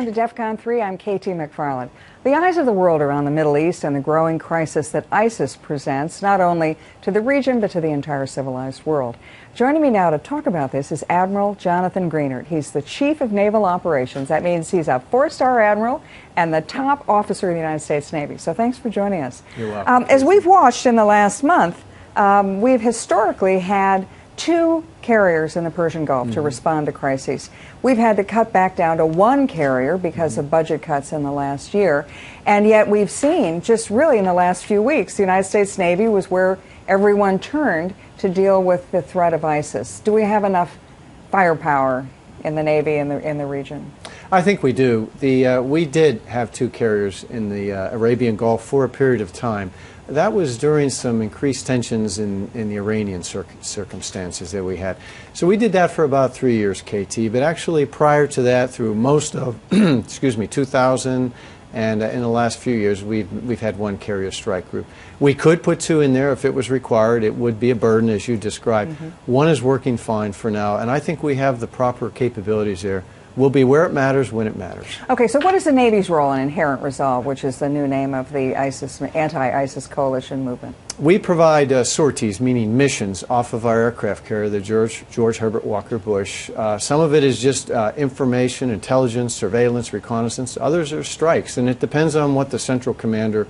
Welcome to DEFCON 3. I'm KT McFarland. The eyes of the world are on the Middle East and the growing crisis that ISIS presents, not only to the region, but to the entire civilized world. Joining me now to talk about this is Admiral Jonathan Greenert. He's the Chief of Naval Operations. That means he's a 4-star admiral and the top officer of the United States Navy. So thanks for joining us. You're welcome. As we've watched in the last month, we've historically had 2 carriers in the Persian Gulf to respond to crises. We've had to cut back down to 1 carrier because of budget cuts in the last year. And yet we've seen, just really in the last few weeks, the United States Navy was where everyone turned to deal with the threat of ISIS. Do we have enough firepower in the Navy in the region? I think we do. We did have 2 carriers in the Arabian Gulf for a period of time. That was during some increased tensions in the Iranian circumstances that we had. So we did that for about 3 years, KT. But actually, prior to that, through most of, 2000 and in the last few years, we've had 1 carrier strike group. We could put 2 in there if it was required. It would be a burden, as you described. 1 is working fine for now, and I think we have the proper capabilities there. We'll be where it matters when it matters. Okay, so what is the Navy's role in Inherent Resolve, which is the new name of the anti-ISIS coalition movement? We provide sorties, meaning missions, off of our aircraft carrier, the George Herbert Walker Bush. Some of it is just information, intelligence, surveillance, reconnaissance. Others are strikes, and it depends on what the central commander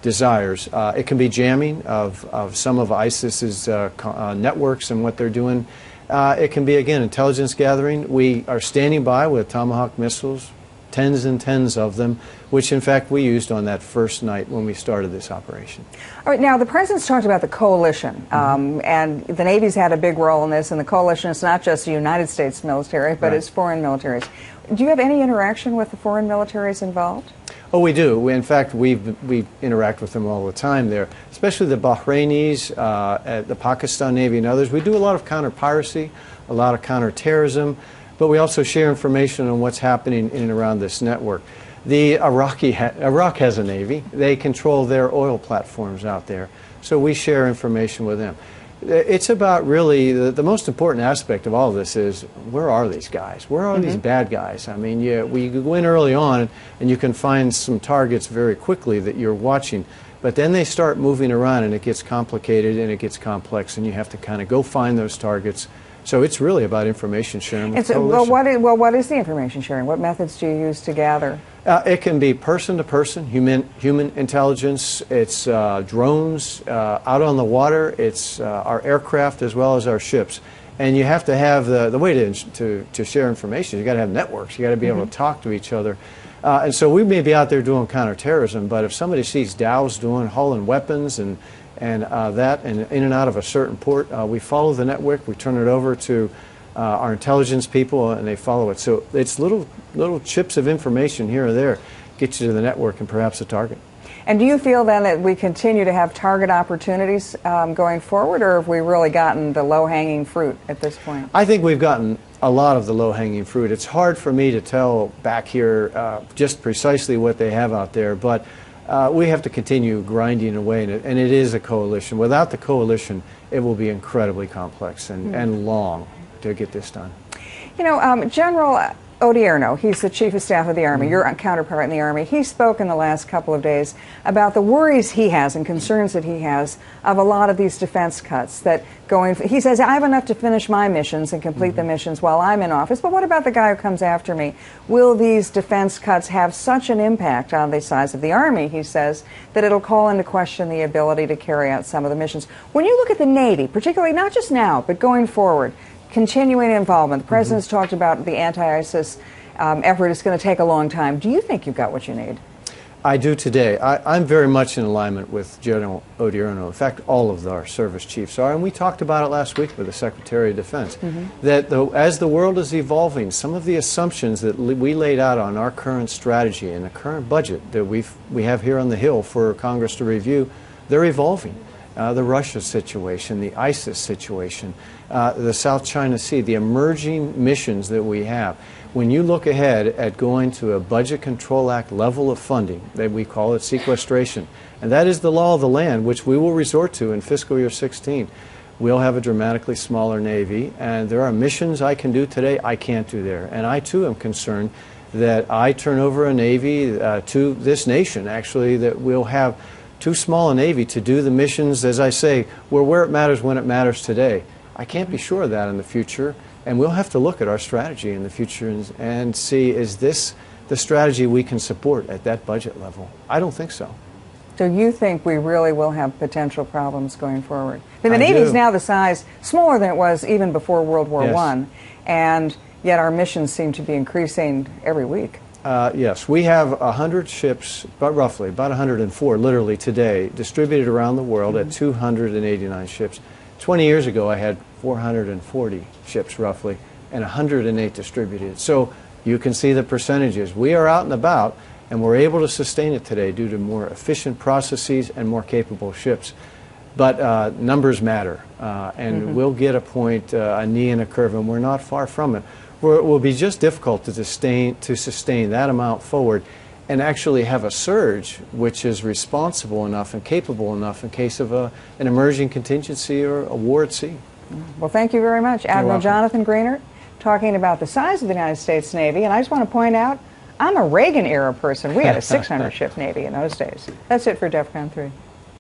desires. It can be jamming of some of ISIS's networks and what they're doing. It can be, again, intelligence gathering. We are standing by with Tomahawk missiles, tens and tens of them, which in fact we used on that first night when we started this operation. All right, now the President's talked about the coalition, and the Navy's had a big role in this, and the coalition is not just the United States military, but it's foreign militaries. Do you have any interaction with the foreign militaries involved? Oh, we do. In fact, we interact with them all the time there, especially the Bahrainis, the Pakistan Navy and others. We do a lot of counter-piracy, a lot of counter-terrorism, but we also share information on what's happening in and around this network. Iraq has a Navy. They control their oil platforms out there, so we share information with them. It's about really the most important aspect of all of this is, where are these guys? Where are these bad guys? I mean, we go in early on and you can find some targets very quickly that you're watching, but then they start moving around and it gets complicated and it gets complex and you have to kind of go find those targets. So it's really about information sharing with the coalition. What is the information sharing? What methods do you use to gather? It can be person-to-person, human intelligence. It's drones out on the water. It's our aircraft as well as our ships. And you have to have the way to share information. You got to have networks. You got to be able to talk to each other. And so we may be out there doing counterterrorism, but if somebody sees Dow's hauling weapons and in and out of a certain port, we follow the network. We turn it over to our intelligence people, and they follow it. So it's little chips of information here or there get you to the network and perhaps a target. And do you feel then that we continue to have target opportunities going forward, or have we really gotten the low-hanging fruit at this point? I think we've gotten a lot of the low-hanging fruit. It's hard for me to tell back here just precisely what they have out there, but we have to continue grinding away, and it is a coalition. Without the coalition, it will be incredibly complex and long to get this done. You know, General Odierno, he's the Chief of Staff of the Army, your counterpart in the Army. He spoke in the last couple of days about the worries he has and concerns that he has of a lot of these defense cuts that he says, I have enough to finish my missions and complete the missions while I'm in office, but what about the guy who comes after me? Will these defense cuts have such an impact on the size of the Army, he says, that it'll call into question the ability to carry out some of the missions? When you look at the Navy, particularly not just now, but going forward, continuing involvement. The President's talked about the anti-ISIS effort. It's going to take a long time. Do you think you've got what you need? I do today. I'm very much in alignment with General Odierno. In fact, all of our service chiefs are, and we talked about it last week with the Secretary of Defense, that as the world is evolving, some of the assumptions that we laid out on our current strategy and the current budget that we have here on the Hill for Congress to review, they're evolving. The Russia situation, the ISIS situation, the South China Sea, the emerging missions that we have. When you look ahead at going to a Budget Control Act level of funding, that we call it sequestration, and that is the law of the land, which we will resort to in fiscal year 16, we'll have a dramatically smaller Navy, and there are missions I can do today I can't do there. And I too am concerned that I turn over a Navy to this nation, actually, that we'll have too small a Navy to do the missions, as I say, where it matters when it matters today. I can't be sure of that in the future, and we'll have to look at our strategy in the future and see, is this the strategy we can support at that budget level? I don't think so. So you think we really will have potential problems going forward? The I Navy is do. now the size, smaller than it was even before World War Yes. I, and yet our missions seem to be increasing every week. Yes, we have 100 ships, but roughly, about 104 literally today, distributed around the world at 289 ships. 20 years ago I had 440 ships roughly and 108 distributed. So you can see the percentages. We are out and about, and we're able to sustain it today due to more efficient processes and more capable ships. But numbers matter, and we'll get a point, a knee in a curve, and we're not far from it. Where it will be just difficult to sustain that amount forward and actually have a surge which is responsible enough and capable enough in case of an emerging contingency or a war at sea. Well, thank you very much. Admiral welcome. Jonathan Greenert talking about the size of the United States Navy, and I just want to point out, I'm a Reagan-era person. We had a 600-ship Navy in those days. That's it for DEF CON 3.